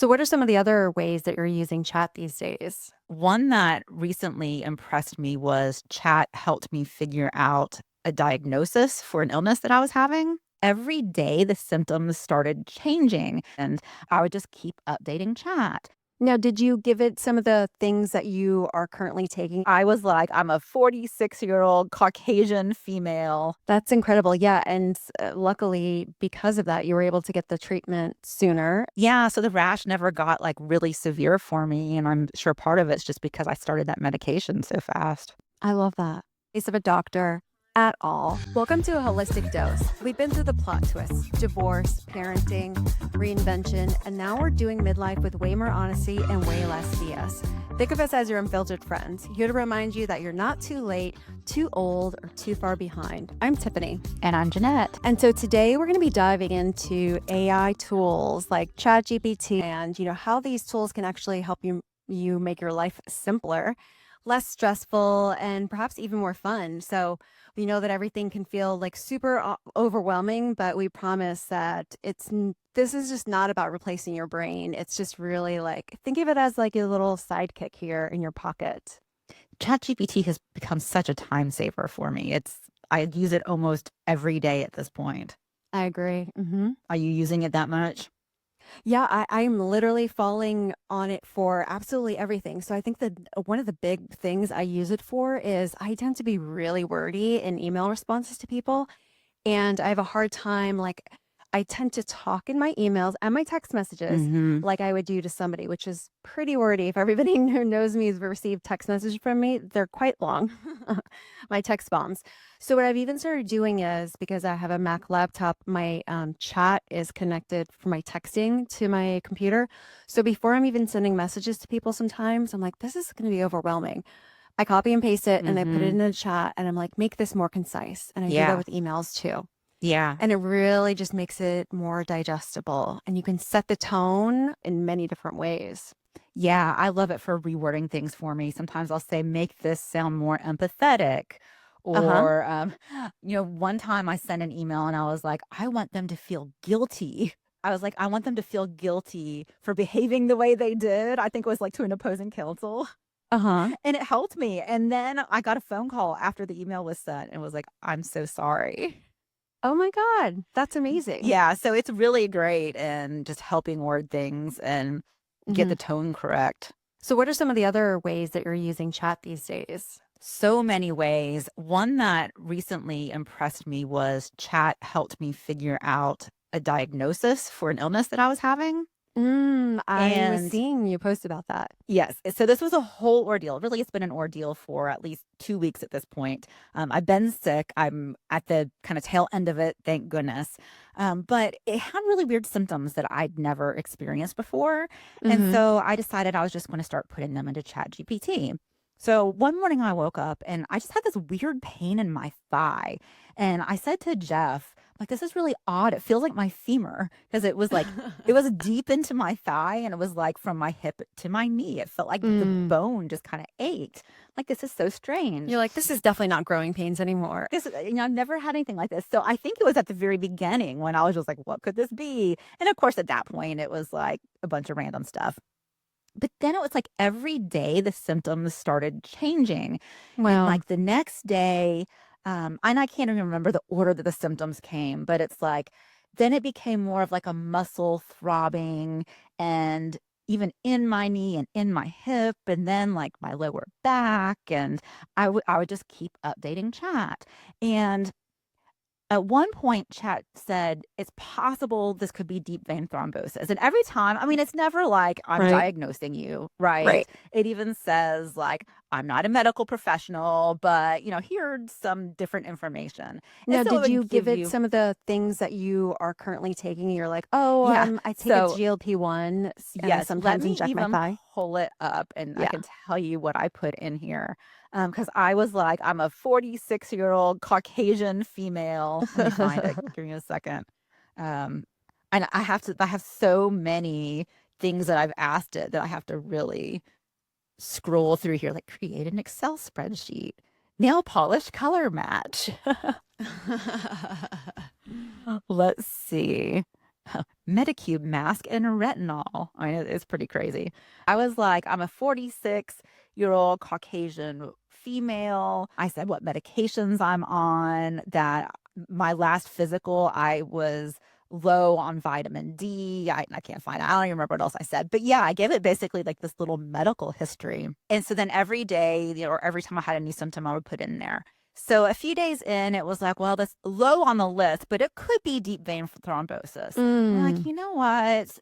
So, what are some of the other ways that you're using chat these days? One that recently impressed me was chat helped me figure out a diagnosis for an illness that I was having. Every day, the symptoms started changing, and I would just keep updating chat. Now, did you give it some of the things that you are currently taking? I was like, I'm a 46-year-old Caucasian female. That's incredible. Yeah. And luckily, because of that, you were able to get the treatment sooner. Yeah, so the rash never got like really severe for me. And I'm sure part of it's just because I started that medication so fast. I love that. Case of a doctor at all. Welcome to a holistic dose. We've been through the plot twists, divorce, parenting, reinvention, and now we're doing midlife with way more honesty and way less BS. Think of us as your unfiltered friends, here to remind you that you're not too late, too old, or too far behind. I'm Tiffany. And I'm Jeanette. And so today we're going to be diving into AI tools like ChatGPT and how these tools can actually help you make your life simpler, less stressful, and perhaps even more fun. So we know that everything can feel like super overwhelming, but we promise that this is just not about replacing your brain. It's just really like think of it as like a little sidekick here in your pocket. ChatGPT has become such a time saver for me. I use it almost every day at this point. I agree. Are you using it that much? Yeah, I'm literally falling on it for absolutely everything. So I think that one of the big things I use it for is I tend to be really wordy in email responses to people. And I have a hard time, like, I tend to talk in my emails and my text messages Mhm. like I would do to somebody, which is pretty wordy. If everybody who knows me has received text messages from me, they're quite long, my text bombs. So, what I've even started doing is because I have a Mac laptop, my chat is connected for my texting to my computer. So, before I'm even sending messages to people, sometimes I'm like, this is going to be overwhelming. I copy and paste it and I put it Mhm. in the chat and I'm like, make this more concise. And I do that Yeah. with emails too. Yeah. And it really just makes it more digestible. And you can set the tone in many different ways. Yeah, I love it for rewording things for me. Sometimes I'll say, "Make this sound more empathetic." Uh huh. Or, one time I sent an email and I was like, "I want them to feel guilty." I was like, "I want them to feel guilty for behaving the way they did." I think it was like to an opposing counsel. Uh huh. And it helped me. And then I got a phone call after the email was sent and was like, "I'm so sorry." Oh my God. That's amazing. Yeah, so it's really great in just helping word things and get Hmm. the tone correct. So, what are some of the other ways that you're using chat these days? So many ways. One that recently impressed me was chat helped me figure out a diagnosis for an illness that I was having. I was And seeing you post about that. yes, so this was a whole ordeal. Really, it's been an ordeal for at least 2 weeks at this point. I've been sick. I'm at the kind of tail end of it, thank goodness. But it had really weird symptoms that I'd never experienced before. And Hmm. so I decided I was just going to start putting them into ChatGPT. So one morning I woke up and I just had this weird pain in my thigh. And I said to Jeff, like, this is really odd. It feels like my femur because it was deep into my thigh and it was like from my hip to my knee. It felt like the Mm. bone just kind of ached. Like, this is so strange. You're like, this is definitely not growing pains anymore. I've never had anything like this. So I think it was at the very beginning when I was just like, what could this be? And of course, at that point, it was like a bunch of random stuff. But then it was like every day the symptoms started changing. And Well, like the next day, and I can't even remember the order that the symptoms came, but it's like then it became more of like a muscle throbbing and even in my knee and in my hip and then like my lower back and I would just keep updating chat. And at one point, chat said it's possible this could be deep vein thrombosis. And every time, I mean, it's never like I'm right. diagnosing you, right? Right. It even says like I'm not a medical professional, but here's some different information. And Now, so it did would you give give it you, some of the things that you are currently taking? You're like, oh, yeah. I take a So GLP-1 and I yes, let sometimes me inject my even thigh. pull it up and I Yeah. can tell you what I put in here. Because I was like, I'm a 46-year-old Caucasian female. Let me find it. Give me a second. Um, and I have so many things that I've asked it that I have to really scroll through here, like create an Excel spreadsheet, nail polish color match. Let's see. Medicube mask and retinol. I mean, it's pretty crazy. I was like, I'm a 46-year-old Caucasian female. I said what medications I'm on, that my last physical, I was low on vitamin D. I can't find it. I don't even remember what else I said. But yeah, I gave it basically like this little medical history. And so then every day, or every time I had a new symptom, I would put in there. So a few days in, it was like, well, that's low on the list, but it could be deep vein thrombosis. And I'm like, Mm. you know what?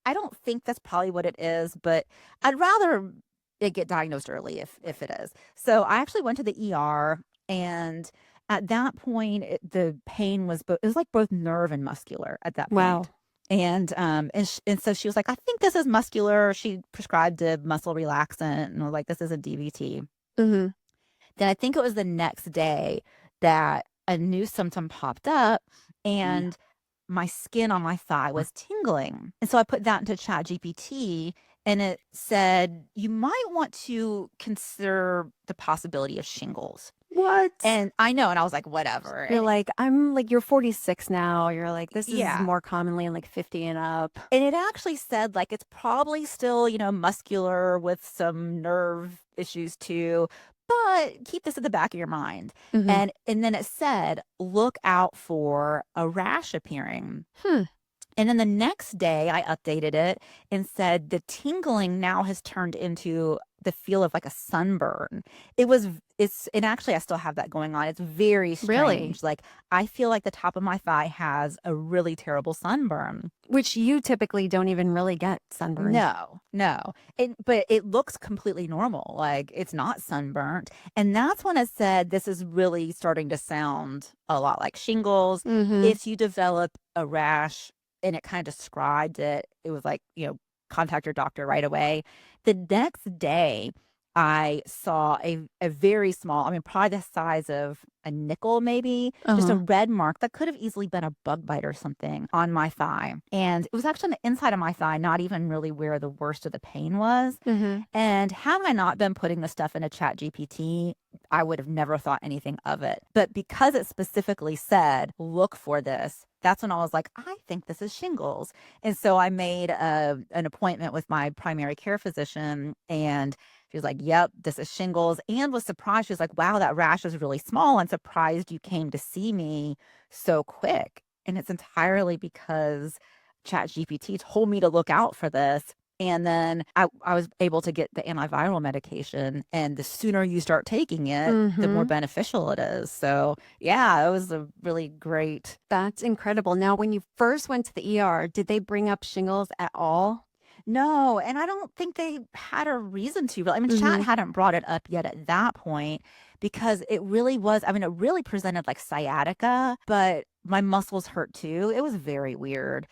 I don't think that's probably what it is, but I'd rather it get diagnosed early if it is. So I actually went to the ER, and at that point, the pain was it was like both nerve and muscular at that point. Wow. And so she was like, I think this is muscular. She prescribed a muscle relaxant, and was like, this is a DVT. Mhm. Then I think it was the next day that a new symptom popped up, and my skin on my thigh was tingling. And so I put that into ChatGPT, and it said, you might want to consider the possibility of shingles. What? And I know, and I was like, whatever. You're And like, "I'm like, you're 46 now." You're like, "This is yeah. more commonly in like 50 and up." And it actually said, like, it's probably still, muscular with some nerve issues too, but keep this at the back of your mind. Mhm. And then it said, look out for a rash appearing. Hmm. And then the next day, I updated it and said the tingling now has turned into the feel of like a sunburn. And actually, I still have that going on. It's very Really? strange. Like, I feel like the top of my thigh has a really terrible sunburn. Which you typically don't even really get sunburn. No, no. But it looks completely normal. Like, it's not sunburnt. And that's when it said this is really starting to sound a lot like shingles. Mhm. If you develop a rash, and it kind of described it, it was like, contact your doctor right away. The next day, I saw a very small, I mean, probably the size of a nickel, maybe, just a Uh-huh. red mark that could have easily been a bug bite or something on my thigh. And it was actually on the inside of my thigh, not even really where the worst of the pain was. Mhm. And had I not been putting the stuff into ChatGPT, I would have never thought anything of it. But because it specifically said, look for this, that's when I was like, I think this is shingles. And so I made an appointment with my primary care physician, and she was like, yep, this is shingles, and was surprised. She was like, wow, that rash is really small, and surprised you came to see me so quick. And it's entirely because ChatGPT told me to look out for this. And then I was able to get the antiviral medication. And the sooner you start taking it, the more Mhm. beneficial it is. So, yeah, it was a really great. That's incredible. Now, when you first went to the ER, did they bring up shingles at all? No, and I don't think they had a reason to. I mean, Chat Mhm. hadn't brought it up yet at that point, because it really was. I mean, it really presented like sciatica, but my muscles hurt too. It was very weird.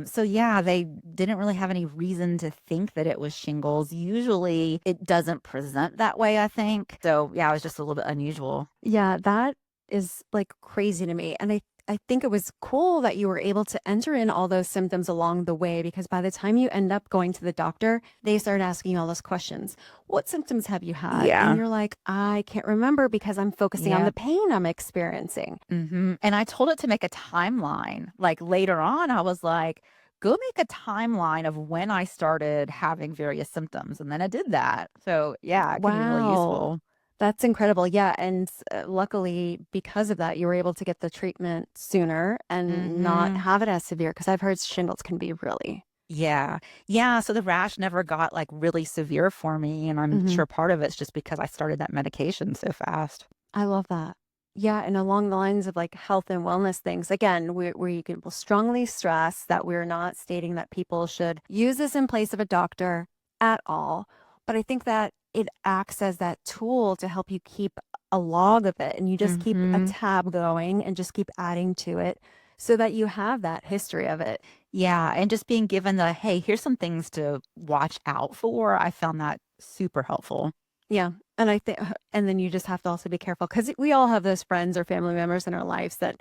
So yeah, they didn't really have any reason to think that it was shingles. Usually it doesn't present that way, I think. So yeah, it was just a little bit unusual. Yeah, that is like crazy to me. And I think it was cool that you were able to enter in all those symptoms along the way because by the time you end up going to the doctor, they start asking you all those questions. What symptoms have you had? And Yeah. you're like, I can't remember because I'm focusing on Yeah. the pain I'm experiencing. And I told it to make a timeline. Like, later on, I was like, go make a timeline of when I started having various symptoms. And then I did that. So, yeah, it can be really Wow. useful. That's incredible. Yeah. And luckily, because of that, you were able to get the treatment sooner and not Hmm. have it as severe because I've heard shingles can be really. Yeah. Yeah. So the rash never got like really severe for me. And I'm Mhm. sure part of it's just because I started that medication so fast. I love that. Yeah, and along the lines of like health and wellness things, again, we can will strongly stress that we're not stating that people should use this in place of a doctor at all. But I think that it acts as that tool to help you keep a log of it and you just keep a Hmm. tab going and just keep adding to it so that you have that history of it. Yeah. And just being given the, hey, here's some things to watch out for. I found that super helpful. Yeah. And I think, and then you just have to also be careful because we all have those friends or family members in our lives that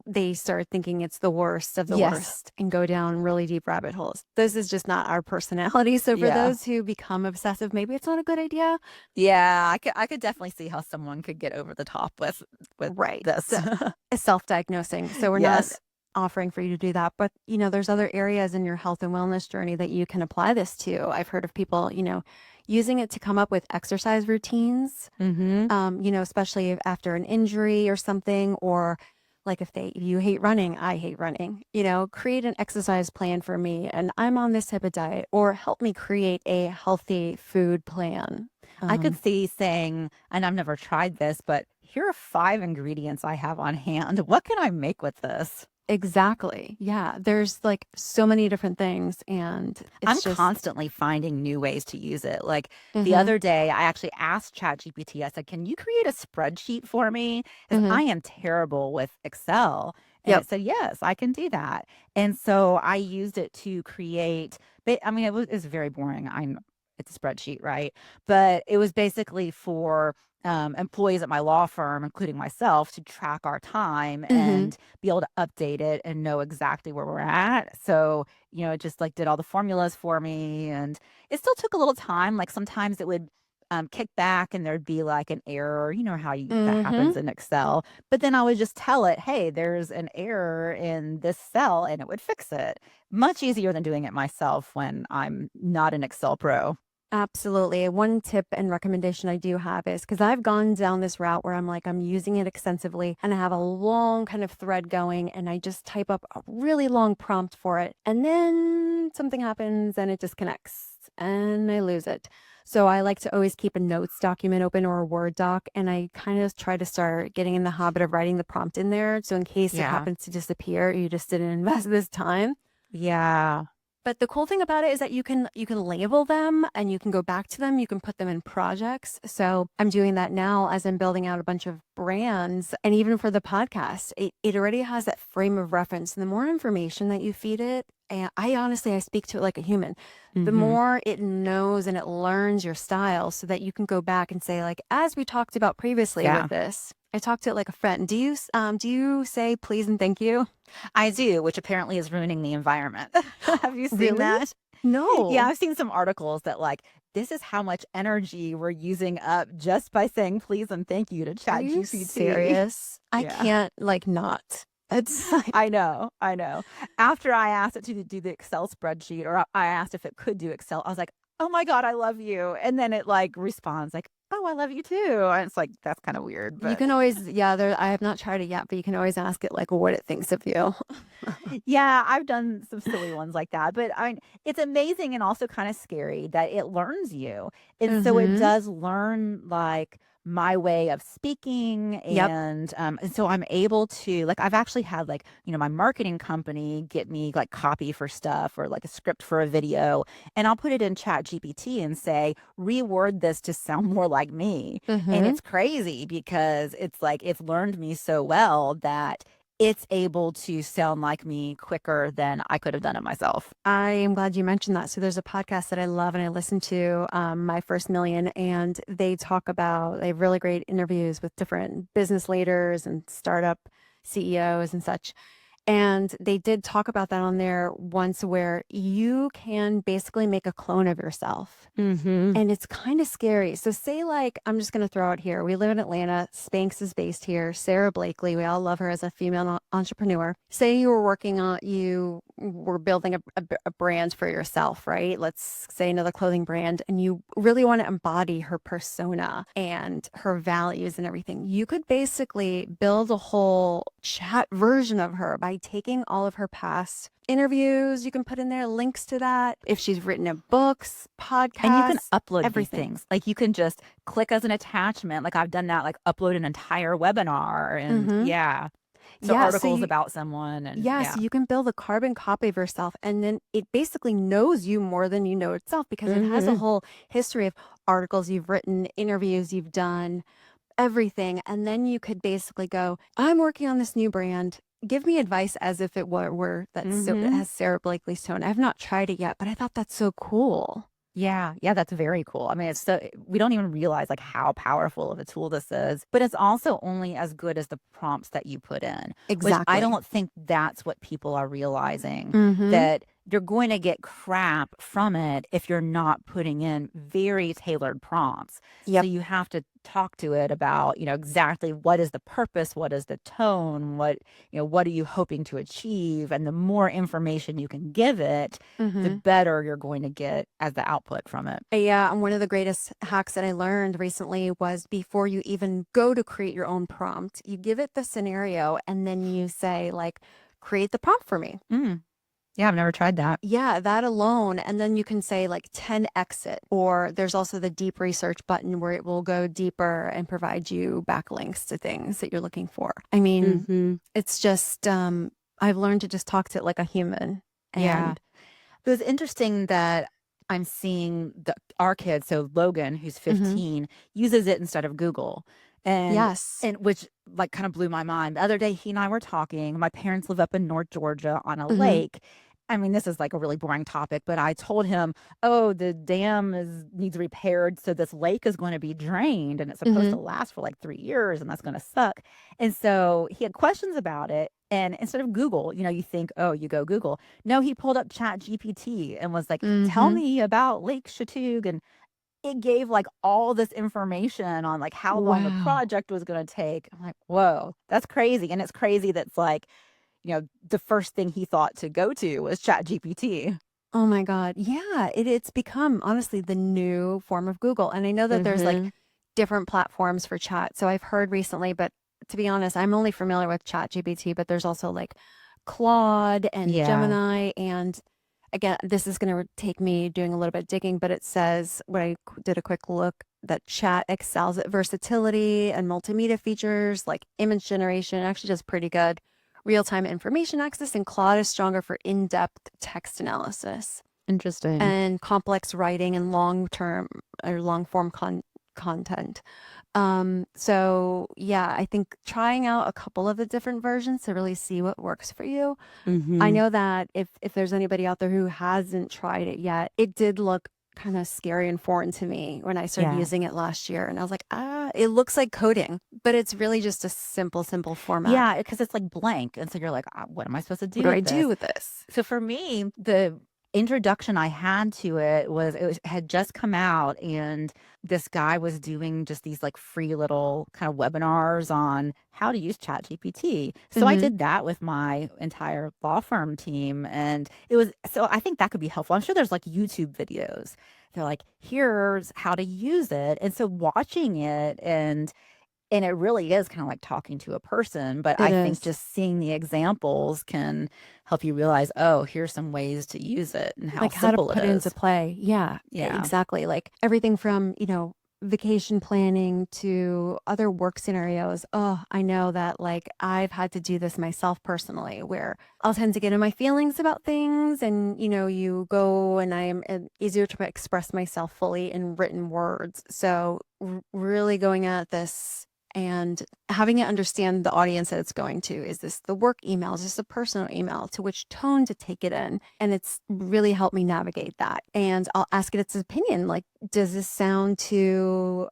they start thinking it's the worst of the Yes. worst and go down really deep rabbit holes. This is just not our personality. So for Yeah. those who become obsessive, maybe it's not a good idea. Yeah, I could definitely see how someone could get over the top with Right. this. Self diagnosing. So we're not Yes. offering for you to do that. But, there's other areas in your health and wellness journey that you can apply this to. I've heard of people, using it to come up with exercise routines, Mm-hmm. especially after an injury or something, or like if you hate running, I hate running, create an exercise plan for me and I'm on this type of diet, or help me create a healthy food plan. I could Um, see saying, and I've never tried this, but here are 5 ingredients I have on hand. What can I make with this? exactly. Yeah. There's like so many different things and I'm it's just, constantly finding new ways to use it. Like the hmm other day, I actually asked ChatGPT, I said, can you create a spreadsheet for me? Because hmm I am terrible with Excel. And yep. it said, yes, I can do that. And so I used it to create, I mean, it was very boring. It's a spreadsheet, right? But it was basically for employees at my law firm, including myself, to track our time hmm and be able to update it and know exactly where we're at. So it just like did all the formulas for me. And it still took a little time. Like sometimes it would kick back and there'd be like an error. You know how that hmm happens in Excel. But then I would just tell it, hey, there's an error in this cell and it would fix it. Much easier than doing it myself when I'm not an Excel pro. Absolutely. One tip and recommendation I do have is because I've gone down this route where I'm using it extensively and I have a long kind of thread going and I just type up a really long prompt for it. And then something happens and it disconnects and I lose it. So I like to always keep a notes document open or a Word doc. And I kind of try to start getting in the habit of writing the prompt in there. So in case it Yeah. happens to disappear, you just didn't invest this time. Yeah. But the cool thing about it is that you can label them and you can go back to them. You can put them in projects. So I'm doing that now as I'm building out a bunch of brands. And even for the podcast, it already has that frame of reference. And the more information that you feed it, and I speak to it like a human. The Hmm. more it knows and it learns your style so that you can go back and say, like, as we talked about previously with Yeah. this, I talked to it like a friend. Do you say please and thank you? I do, which apparently is ruining the environment. Have you seen Really? that? Yeah, No. I've seen some articles that like this is how much energy we're using up just by saying please and thank you to Are you ChatGPT. serious? I Yeah. can't like not. It's like, I know, I know. After I asked it to do the Excel spreadsheet, or I asked if it could do Excel, I was like, "Oh my God, I love you." And then it like responds like, "Oh, I love you too." And it's like that's kind of weird, you but can always, yeah, I have not tried it yet, but you can always ask it like what it thinks of you. yeah, I've done some silly ones like that, but I mean, it's amazing and also kind of scary that it learns you. And so it Mm-hmm. does learn like my way of speaking Yep. and so I'm able to like I've actually had like, my marketing company get me like copy for stuff or like a script for a video and I'll put it in Chat GPT and say, reword this to sound more like me. And Mm-hmm. it's crazy because it's like it's learned me so well that it's able to sound like me quicker than I could have done it myself. I am glad you mentioned that. So there's a podcast that I love and I listen to, My First Million, and they have really great interviews with different business leaders and startup CEOs and such. And they did talk about that on there once where you can basically make a clone of yourself. Mhm. And it's kind of scary. So say like, I'm just going to throw it here. We live in Atlanta. Spanx is based here. Sarah Blakely, we all love her as a female entrepreneur. Say you were building a brand for yourself, right? Let's say another clothing brand, and you really want to embody her persona and her values and everything. You could basically build a whole chat version of her by taking all of her past interviews. You can put in there links to that. If she's written a books, And you can podcasts, upload these everything. things. Like you can just click as an attachment. Like I've done that, like upload an entire webinar and Mm-hmm. yeah. So Yeah. So articles you, about someone and yeah, yeah. so you can build a carbon copy of yourself, and then it basically knows you more than you know itself because it has a Mhm. whole history of articles you've written, interviews you've done, everything. And then you could basically go, I'm working on this new brand. Give me advice as if it were it Mhm. has Sarah Blakely's tone. I've not tried it yet, but I thought that's so cool. Yeah, yeah, that's very cool. I mean, it's so we don't even realize like how powerful of a tool this is, but it's also only as good as the prompts that you put in, which I Exactly. don't think that's what people are realizing Mm-hmm. that you're going to get crap from it if you're not putting in very tailored prompts. So Yep. you have to talk to it about, exactly what is the purpose, what is the tone, what are you hoping to achieve? And the more information you can give it, the Mhm. better you're going to get as the output from it. Yeah, and one of the greatest hacks that I learned recently was before you even go to create your own prompt, you give it the scenario and then you say, like, create the prompt for me. Mm. Yeah, I've never tried that. Yeah, that alone. And then you can say like 10x it. Or there's also the deep research button where it will go deeper and provide you backlinks to things that you're looking for. I mean, Mhm. it's just, I've learned to just talk to it like a human. Yeah. And It was interesting that I'm seeing our kid, so Logan, who's mhm, 15, uses it instead of Google. And yes. and which like kind of blew my mind. The other day he and I were talking. My parents live up in North Georgia on a Hmm. lake. I mean, this is like a really boring topic, but I told him, "Oh, the dam is needs repaired, so this lake is going to be drained and it's supposed Hmm. to last for like 3 years and that's going to suck." And so he had questions about it. And instead of Google, you think, "Oh, you go Google." No, he pulled up ChatGPT and was like, "Tell Hmm. me about Lake Chattooga," and it gave, like, all this information on, like, how long the Wow. project was gonna take. I'm like, "Whoa, that's crazy," and it's crazy that's, like, the first thing he thought to go to was ChatGPT. Oh my God. Yeah, it's become honestly the new form of Google. And I know that there's like Mhm. different platforms for chat. So I've heard recently, but to be honest, I'm only familiar with ChatGPT, but there's also like Claude and Yeah. Gemini. And again, this is going to take me doing a little bit of digging, but it says when I did a quick look that chat excels at versatility and multimedia features like image generation, actually does pretty good real-time information access, and Claude is stronger for in-depth text analysis Interesting. and complex writing and long-term or long-form content. So yeah, I think trying out a couple of the different versions to really see what works for you. I Mhm. know that if there's anybody out there who hasn't tried it yet, it did look kind of scary and foreign to me when I started Yeah. using it last year, and I was like, it looks like coding, but it's really just a simple format. Yeah, because it's, like, blank, and so you're like, "What am I supposed to What do do I with do this?" with this? So for me, the introduction I had to it had just come out, and this guy was doing just these like free little kind of webinars on how to use ChatGPT. So I Hmm. did that with my entire law firm team, and I think that could be helpful. I'm sure there's like YouTube videos. They're like, here's how to use it. And so watching it and it really is kinda like talking to a person, but It I think is. just seeing the examples can help you realize, "Oh, here's some ways to use it and how Like how to simple it put it into is." play. Yeah, Yeah. exactly. Like everything from, vacation planning to other work scenarios. Oh, I know that like I've had to do this myself personally where I'll tend to get in my feelings about things and, you go and I'm easier to express myself fully in written words. So really going at this and having it understand the audience that it's going to. Is this the work email? Is this a personal email? To which tone to take it in? And it's really helped me navigate that. And I'll ask it its opinion. Like, does this sound too,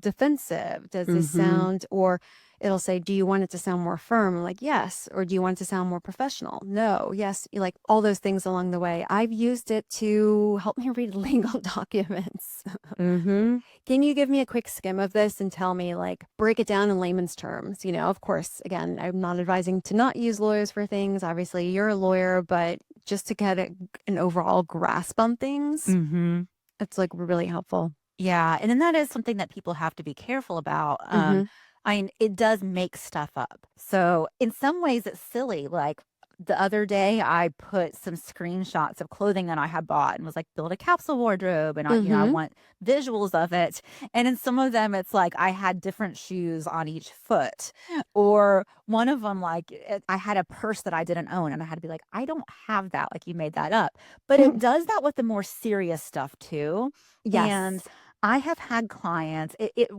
defensive? Does this Mhm. sound, or it'll say, do you want it to sound more firm? I'm like, yes. Or do you want it to sound more professional? No. Yes. Like all those things along the way. I've used it to help me read legal documents. Mhm. Can you give me a quick skim of this and tell me, like, break it down in layman's terms? Of course, again, I'm not advising to not use lawyers for things. Obviously, you're a lawyer, but just to get an overall grasp on things, Mhm. it's like really helpful. Yeah, and then that is something that people have to be careful about. Mm-hmm. I mean, it does make stuff up. So in some ways, it's silly. Like the other day, I put some screenshots of clothing that I had bought and was like, build a capsule wardrobe, and I Mm-hmm. want visuals of it. And in some of them, it's like I had different shoes on each foot, or one of them, like I had a purse that I didn't own, and I had to be like, I don't have that. Like you made that up. But it does that with the more serious stuff too. And Yes, I have had clients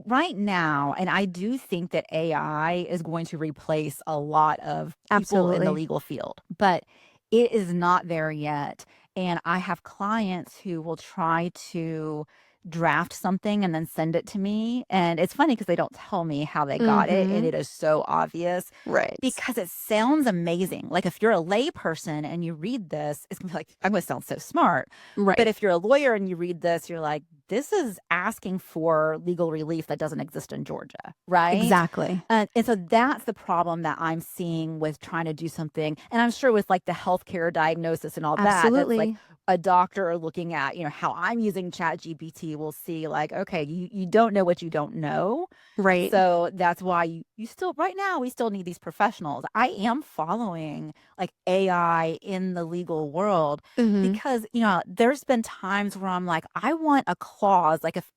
right now, and I do think that AI is going to replace a lot of people in the absolutely. legal field, but it is not there yet. And I have clients who will try to draft something and then send it to me. And it's funny because they don't tell me how they got it, and Mhm. it is so obvious Right. because it sounds amazing. Like if you're a layperson and you read this, it's gonna be like, I'm gonna sound so smart. But Right. if you're a lawyer and you read this, you're like, this is asking for legal relief that doesn't exist in Georgia, right? Exactly. And so that's the problem that I'm seeing with trying to do something. And I'm sure with like the healthcare diagnosis and all that, that's like Absolutely. a doctor looking at, how I'm using Chat GPT will see like, okay, you don't know what you don't know. Right. So that's why you still right now we still need these professionals. I am following like AI in the legal world Mhm. because there's been times where I'm like I want a clause like if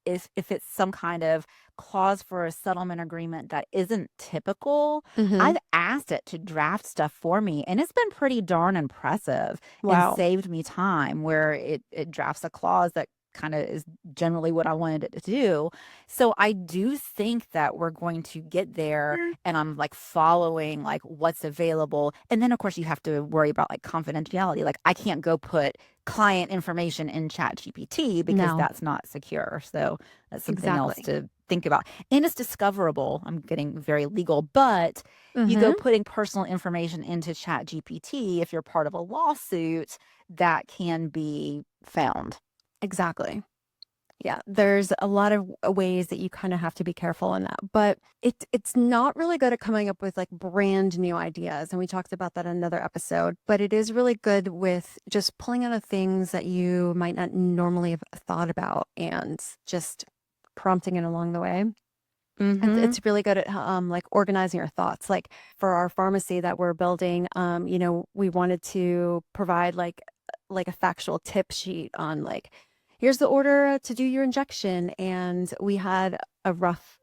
it's some kind of clause for a settlement agreement that isn't typical. I've Mhm. asked it to draft stuff for me and it's been pretty darn impressive and Wow. saved me time where it drafts a clause that kind of is generally what I wanted it to do. So I do think that we're going to get there and I'm like following like what's available. And then of course you have to worry about like confidentiality. Like I can't go put client information in Chat GPT because No. that's not secure. So that's something else Exactly. to think about. And it's discoverable. I'm getting very legal, but you go Mhm. putting personal information into Chat GPT if you're part of a lawsuit that can be found. Exactly. Yeah, there's a lot of ways that you kind of have to be careful in that, but it's not really good at coming up with like brand new ideas, and we talked about that in another episode. But it is really good with just pulling out of things that you might not normally have thought about, and just prompting it along the way. And Mm-hmm. it's really good at like organizing your thoughts. Like for our pharmacy that we're building, we wanted to provide like a factual tip sheet on like here's the order to do your injection, and we had a rough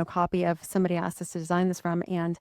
copy of somebody asked us to design this from, and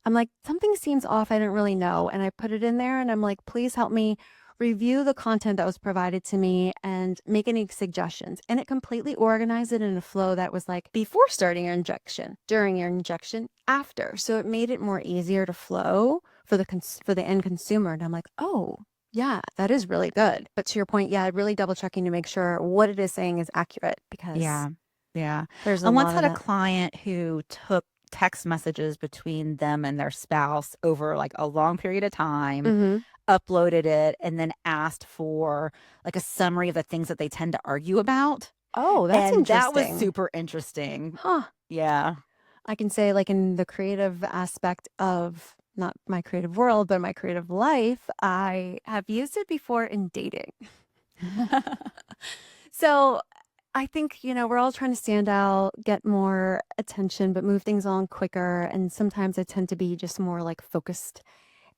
I'm like, something seems off. I didn't really know. And I put it in there and I'm like, please help me review the content that was provided to me and make any suggestions. And it completely organized it in a flow that was like before starting your injection, during your injection, after. So it made it more easier to flow for for the end consumer. And I'm like, oh, yeah, that is really good. But to your point, yeah, really double checking to make sure what it is saying is accurate because Yeah. Yeah. there's a I once lot of had a that. client who took text messages between them and their spouse over like a long period of time, Hmm. uploaded it, and then asked for like a summary of the things that they tend to argue about. Oh, that's And that was interesting. super interesting. Huh. Yeah. I can say, like, in the creative aspect of not my creative world, but my creative life, I have used it before in dating. So I think, we're all trying to stand out, get more attention, but move things on quicker. And sometimes I tend to be just more like focused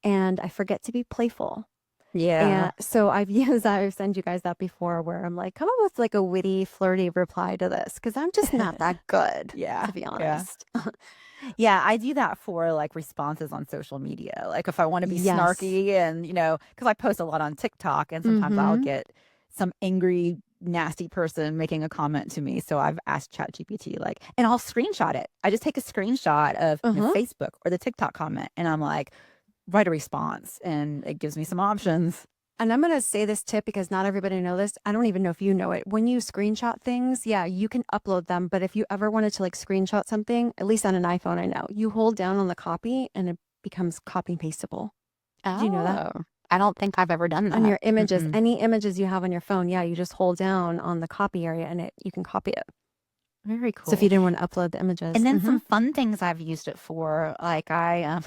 and I forget to be playful. Yeah. And so I've sent you guys that before where I'm like, come up with like a witty, flirty reply to this because I'm just not that good, Yeah. to be Yeah. honest. Yeah, I do that for like responses on social media. Like if I want to be Yes. snarky and, because I post a lot on TikTok and sometimes I'll Mm-hmm. get some angry, nasty person making a comment to me. So I've asked ChatGPT like, and I'll screenshot it. I just take a screenshot of Uh-huh. Facebook or the TikTok comment and I'm like, write a response and it gives me some options. And I'm going to say this tip because not everybody know this. I don't even know if you know it. When you screenshot things, yeah, you can upload them. But if you ever wanted to like screenshot something, at least on an iPhone, I know, you hold down on the copy and it becomes copy and pasteable. Did you know that? Oh, I don't think I've ever done On that. your images, Mm-mm. any images you have on your phone, yeah, you just hold down on the copy area and you can copy it. Very So if you cool. didn't want to upload the And images. then Mm-hmm. some fun things I've used it for, like I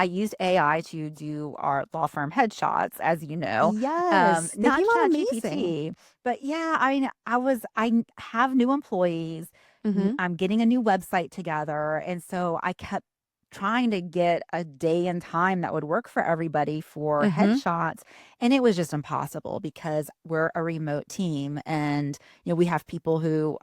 used AI to do our law firm headshots, as you know, Yes, they not came out Chat amazing. GPT, but yeah, have new employees, Mm-hmm. I'm getting a new website together, and so I kept trying to get a day and time that would work for everybody for Mm-hmm. headshots, and it was just impossible because we're a remote team, and we have people who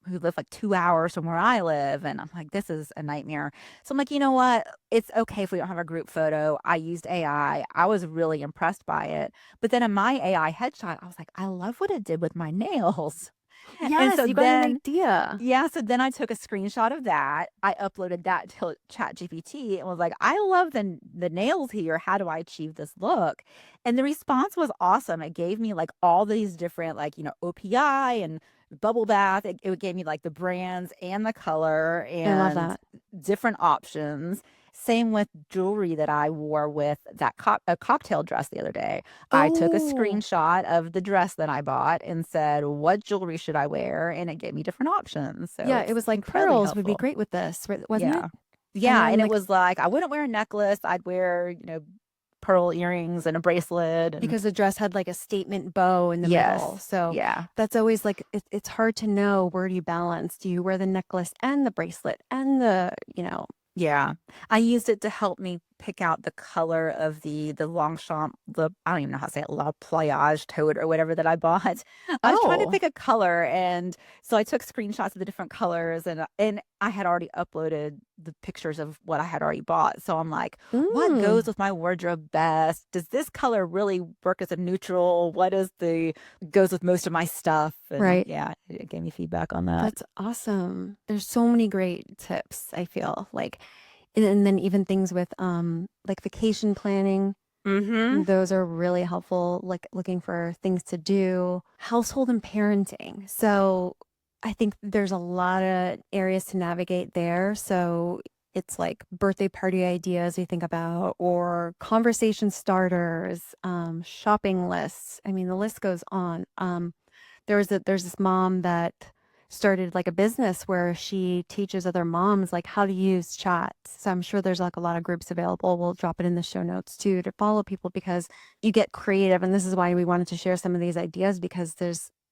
live like 2 hours from where I live. And I'm like, this is a nightmare. So I'm like, you know what? It's okay if we don't have a group photo. I used AI. I was really impressed by it. But then in my AI headshot, I was like, I love what it did with my nails. And Yes, so you got an then idea. yeah, so then I took a screenshot of that. I uploaded that to ChatGPT and was like, "I love the nails here. How do I achieve this look?" And the response was awesome. It gave me like all these different like, OPI and bubble bath. It gave me like the brands and the color I love and that. different options. Same with jewelry that I wore with that a cocktail dress the other day. I took a Oh, screenshot of the dress that I bought and said, "What jewelry should I wear?" And it gave me different options. So yeah, it it's was like incredibly pearls would be helpful. great with this, wasn't it? Yeah. And Yeah. then And it like was like, I wouldn't wear a necklace. I'd wear, pearl earrings and a bracelet. And because the dress had like a statement bow in the middle. yes. So Yeah. that's always like it's hard to know where do you balance. Do you wear the necklace and the bracelet and the. Yeah. I used it to help me pick out the color of the Longchamp, I don't even know how to say it, La Pliage tote or whatever that I bought. I was trying to Oh. pick a color, and so I took screenshots of the different colors, and I had already uploaded the pictures of what I had already bought. So I'm like, what goes Mm, with my wardrobe best? Does this color really work as a neutral? What is the goes with most of my stuff? And right. yeah, it gave me feedback on that. That's awesome. There's so many great tips, I feel like. And then even things with like vacation planning. Mm-hmm. Those are really helpful, like looking for things to do, household and parenting. So I think there's a lot of areas to navigate there. So it's like birthday party ideas you think about, or conversation starters, shopping lists. I mean, the list goes on. There's this mom that started like a business where she teaches other moms like how to use chat. So I'm sure there's like a lot of groups available. We'll drop it in the show notes too to follow people because you get creative. And this is why we wanted to share some of these ideas because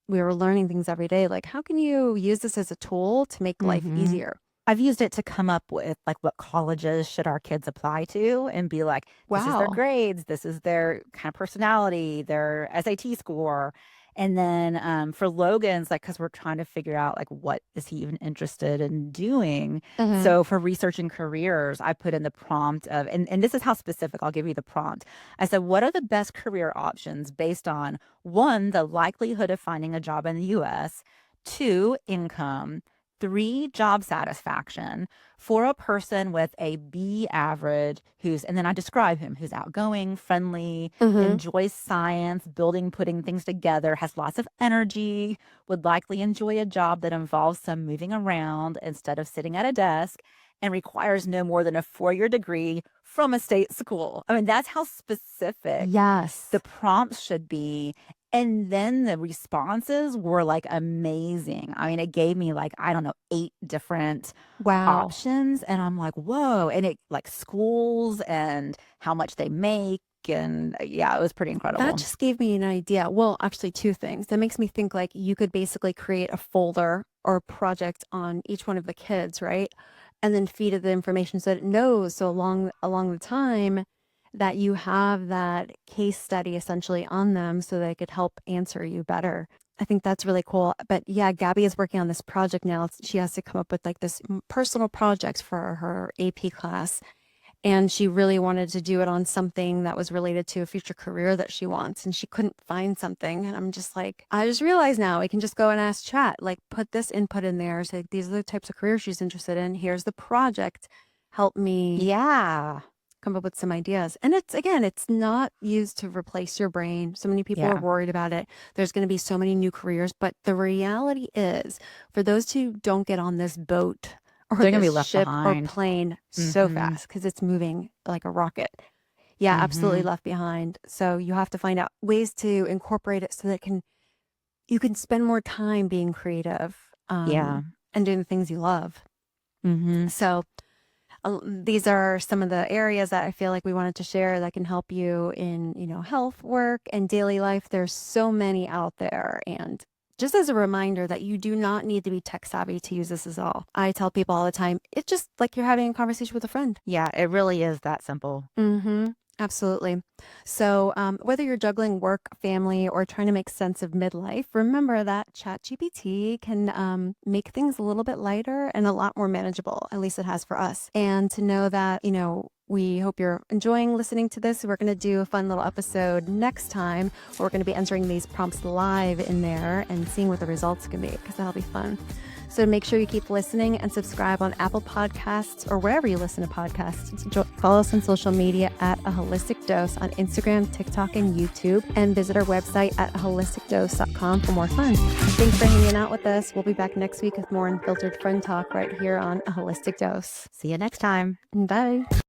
we were learning things every day. Like, how can you use this as a tool to make life Mm-hmm. easier? I've used it to come up with like what colleges should our kids apply to and be like, this is their Wow. grades, this is their kind of personality, their SAT score. And then for Logan's, like, because we're trying to figure out like what is he even interested in doing. Hmm. So for researching careers, I put in the prompt of, and this is how specific I'll give you the prompt. I said, what are the best career options based on one, the likelihood of finding a job in the US, two, income, three, job satisfaction, for a person with a B average and then I describe him, who's outgoing, friendly, Hmm. enjoys science, building, putting things together, has lots of energy, would likely enjoy a job that involves some moving around instead of sitting at a desk, and requires no more than a 4-year degree from a state school. I mean, that's how specific the Yes. prompts should be. And then the responses were like amazing. I mean, it gave me like, I don't know, 8 different Wow. options. And I'm like, whoa. And it like schools and how much they make. And yeah, it was pretty That incredible. just gave me an idea. Well, actually, two things. That makes me think like you could basically create a folder or a project on each one of the kids, right? And then feed it the information so that it knows. So along the time that you have that case study essentially on them so they could help answer you better. I think that's really cool. But yeah, Gabby is working on this project now. She has to come up with like this personal projects for her AP class. And she really wanted to do it on something that was related to a future career that she wants. And she couldn't find something. And I'm just like, I just realized now we can just go and ask chat, like put this input in there. Say, these are the types of careers she's interested in. Here's the project. Help me Yeah. come up with some ideas. And it's not used to replace your brain. So many people are Yeah. worried about it. There's going to be so many new careers. But the reality is, for those who don't get on this boat or They're going to this be left ship or behind. plane so Mm-hmm. fast because it's moving like a rocket. Yeah, absolutely Mm-hmm. left behind. So you have to find out ways to incorporate it so that you can spend more time being creative Yeah. and doing the things you love. Mm-hmm. So these are some of the areas that I feel like we wanted to share that can help you in, health, work, and daily life. There's so many out there. And just as a reminder that you do not need to be tech savvy to use this as all. I tell people all the time, it's just like you're having a conversation with a friend. Yeah. It really is that simple. Mm-hmm. Absolutely. So, whether you're juggling work, family, or trying to make sense of midlife, remember that ChatGPT can make things a little bit lighter and a lot more manageable. At least it has for us. And to know that, We hope you're enjoying listening to this. We're going to do a fun little episode next time where we're going to be answering these prompts live in there and seeing what the results can be, because that'll be fun. So make sure you keep listening and subscribe on Apple Podcasts or wherever you listen to podcasts. Follow us on social media at A Holistic Dose on Instagram, TikTok, and YouTube. And visit our website at holisticdose.com for more fun. Thanks for hanging out with us. We'll be back next week with more unfiltered friend talk right here on A Holistic Dose. See you next time. Bye.